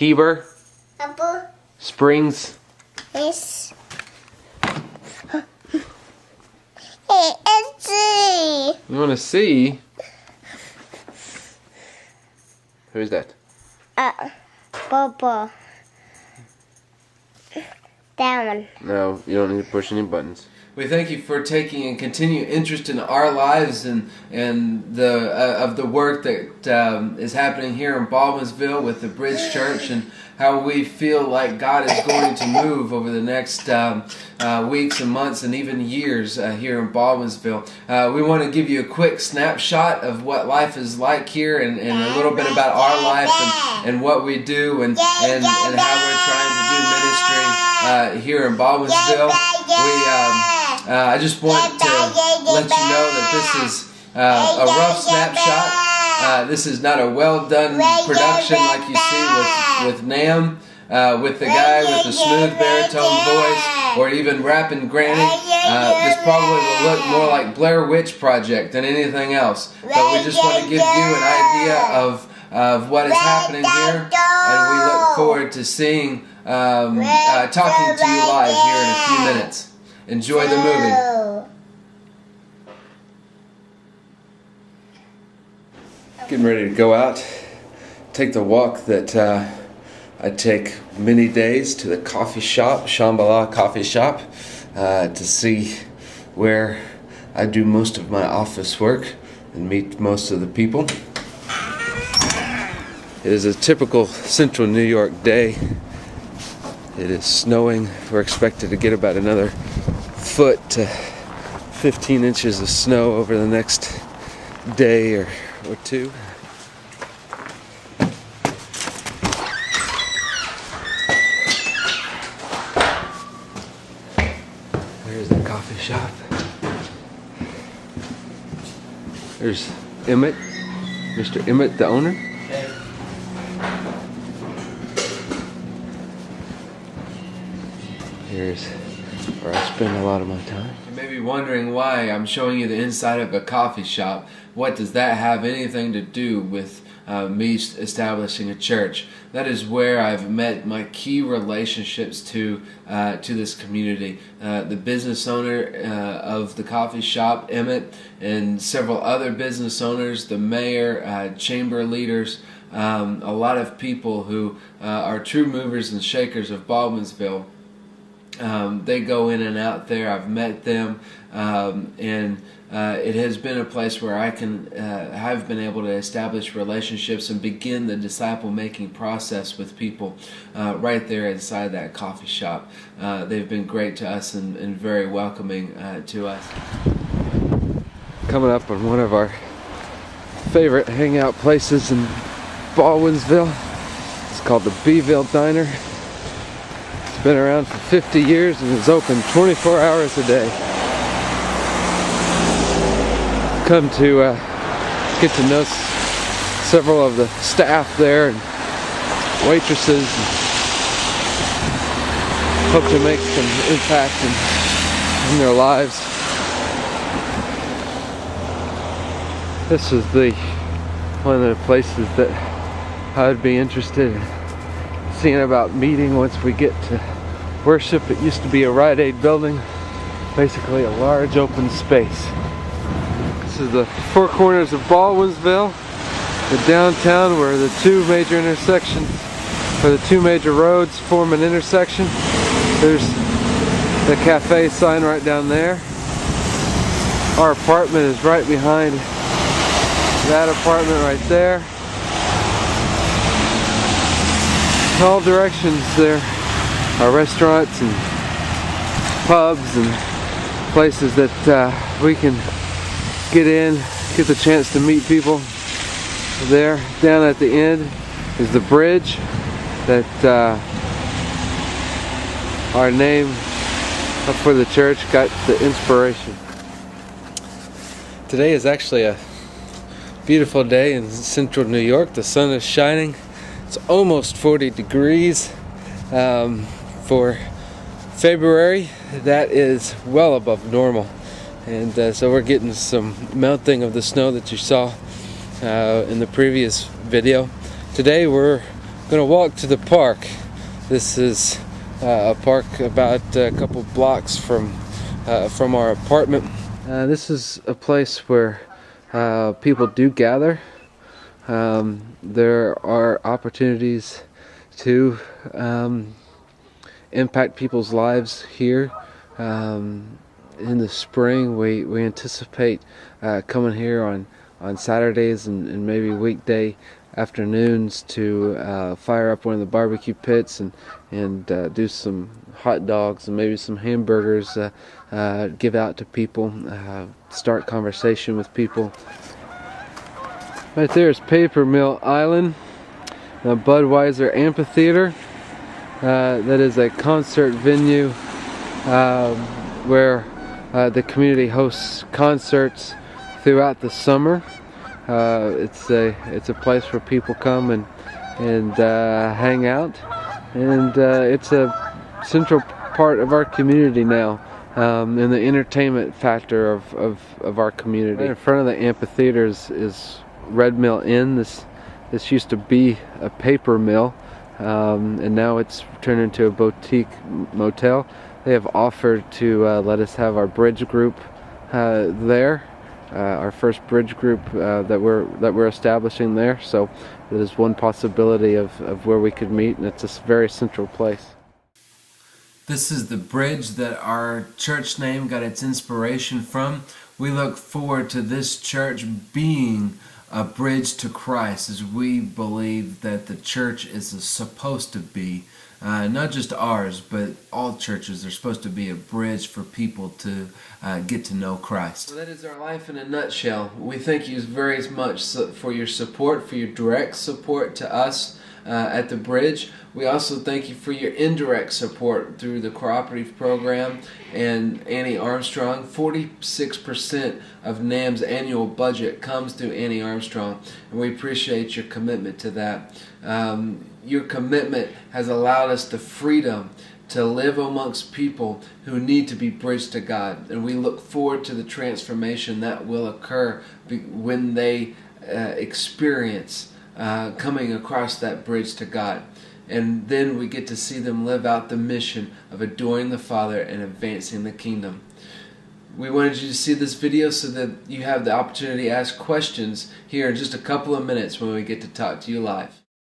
Heber, Apple. Springs. Yes. Hey, it's C. You want to see? Who's that? Purple. That one. No, you don't need to push any buttons. We thank you for taking and continued interest in our lives and the work that is happening here in Baldwinsville with the Bridge Church, and how we feel like God is going to move over the next weeks and months and even years here in Baldwinsville. We want to give you a quick snapshot of what life is like here, and a little bit about our life and what we do and how we're trying to do ministry here in Baldwinsville. I just want to let you know that this is a rough snapshot. This is not a well done production like you see with Nam, with the guy with the smooth baritone voice, or even rapping Granny. This probably will look more like Blair Witch Project than anything else. But we just want to give you an idea of what is happening here, and we look forward to seeing, talking to you live here in a few minutes. Enjoy the movie. Getting ready to go out, take the walk that I take many days to the coffee shop, Shambhala Coffee Shop, to see where I do most of my office work and meet most of the people. It is a typical central New York day. It is snowing. We're expected to get about another foot to 15 inches of snow over the next day or two. There's the coffee shop. There's Emmett, Mr. Emmett, the owner. Here's where I spend a lot of my time. You may be wondering why I'm showing you the inside of a coffee shop. What does that have anything to do with me establishing a church? That is where I've met my key relationships to this community. The business owner of the coffee shop, Emmett, and several other business owners, the mayor, chamber leaders, a lot of people who are true movers and shakers of Baldwinsville. They go in and out there. I've met them, and it has been a place where I have been able to establish relationships and begin the disciple-making process with people right there inside that coffee shop. They've been great to us and very welcoming to us. Coming up on one of our favorite hangout places in Baldwinsville. It's called the Beeville Diner. Been around for 50 years and is open 24 hours a day. Come to get to know several of the staff there and waitresses, and hope to make some impact in their lives. This is one of the places that I would be interested in seeing about meeting once we get to worship. It used to be a Rite Aid building, basically a large open space. This is the four corners of Baldwinsville, the downtown where the two major intersections, or the two major roads form an intersection. There's the cafe sign right down there. Our apartment is right behind that apartment right there. In all directions there are restaurants and pubs and places that we can get in, get the chance to meet people there. Down at the end is the bridge that our name for the church got the inspiration. Today is actually a beautiful day in central New York. The sun is shining. It's almost 40 degrees for February. That is well above normal. And so we're getting some melting of the snow that you saw in the previous video. Today we're going to walk to the park. This is a park about a couple blocks from our apartment. This is a place where people do gather. There are opportunities to impact people's lives here. In the spring, we anticipate coming here on Saturdays and maybe weekday afternoons to fire up one of the barbecue pits and do some hot dogs and maybe some hamburgers, give out to people, start conversation with people. Right there is Paper Mill Island, the Budweiser Amphitheater. That is a concert venue where the community hosts concerts throughout the summer. It's a place where people come and hang out, and it's a central part of our community now, and the entertainment factor of our community. Right in front of the amphitheater is Red Mill Inn. This used to be a paper mill, and now it's turned into a boutique motel. They have offered to let us have our bridge group there, our first bridge group that we're establishing there. So that is one possibility of where we could meet, and it's a very central place. This is the bridge that our church name got its inspiration from. We look forward to this church being a bridge to Christ, as we believe that the church is supposed to be, not just ours, but all churches are supposed to be a bridge for people to get to know Christ. So that is our life in a nutshell. We thank you very much for your support, for your direct support to us at the Bridge. We also thank you for your indirect support through the cooperative program and Annie Armstrong. 46% of NAM's annual budget comes through Annie Armstrong, and we appreciate your commitment to that. Your commitment has allowed us the freedom to live amongst people who need to be bridged to God, and we look forward to the transformation that will occur when they experience coming across that bridge to God. And then we get to see them live out the mission of adoring the Father and advancing the kingdom. We wanted you to see this video so that you have the opportunity to ask questions here in just a couple of minutes when we get to talk to you live.